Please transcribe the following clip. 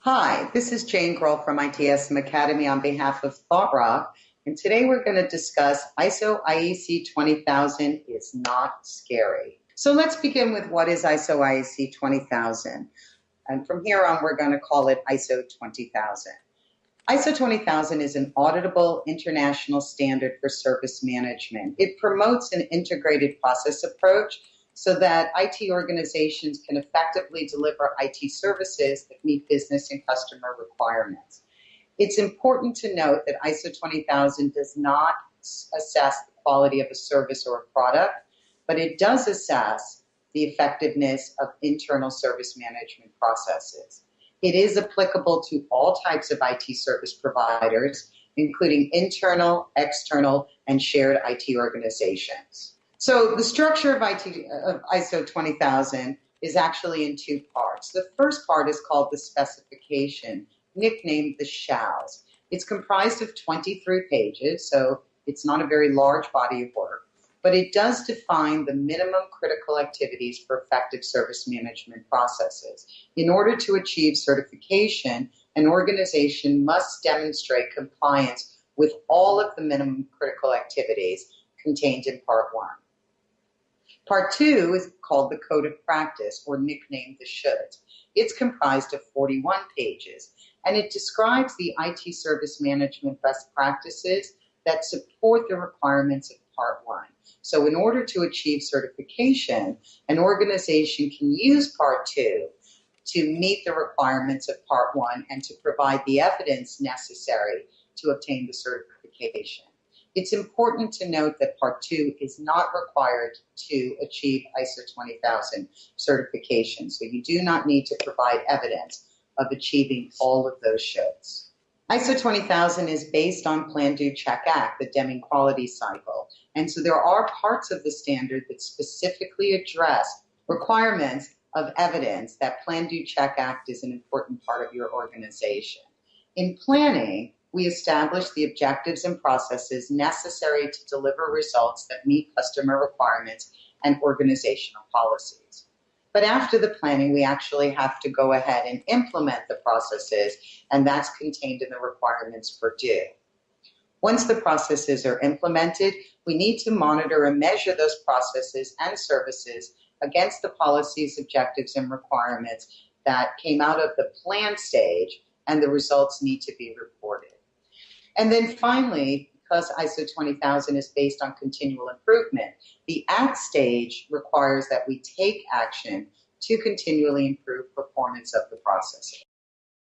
Hi, this is Jayne Groll from ITSM Academy on behalf of ThoughtRock, and today we're going to discuss ISO IEC 20000 is not scary. So let's begin with what is ISO IEC 20000, and from here on we're going to call it ISO 20000. ISO 20000 is an auditable international standard for service management. It promotes an integrated process approach so that IT organizations can effectively deliver IT services that meet business and customer requirements. It's important to note that ISO 20000 does not assess the quality of a service or a product, but it does assess the effectiveness of internal service management processes. It is applicable to all types of IT service providers, including internal, external, and shared IT organizations. So the structure of ISO 20000 is actually in two parts. The first part is called the specification, nicknamed the shalls. It's comprised of 23 pages, so it's not a very large body of work, but it does define the minimum critical activities for effective service management processes. In order to achieve certification, an organization must demonstrate compliance with all of the minimum critical activities contained in Part 1. Part 2 is called the Code of Practice, or nicknamed the shoulds. It's comprised of 41 pages, and it describes the IT service management best practices that support the requirements of Part 1. So in order to achieve certification, an organization can use Part 2 to meet the requirements of Part 1 and to provide the evidence necessary to obtain the certification. It's important to note that Part 2 is not required to achieve ISO 20000 certification, so you do not need to provide evidence of achieving all of those shoulds. ISO 20000 is based on Plan, Do, Check, Act, the Deming quality cycle, and so there are parts of the standard that specifically address requirements of evidence that Plan, Do, Check, Act is an important part of your organization. In planning, we establish the objectives and processes necessary to deliver results that meet customer requirements and organizational policies. But after the planning, we actually have to go ahead and implement the processes, and that's contained in the requirements for Do. Once the processes are implemented, we need to monitor and measure those processes and services against the policies, objectives, and requirements that came out of the plan stage, and the results need to be reported. And then finally, because ISO 20000 is based on continual improvement, the Act stage requires that we take action to continually improve performance of the process.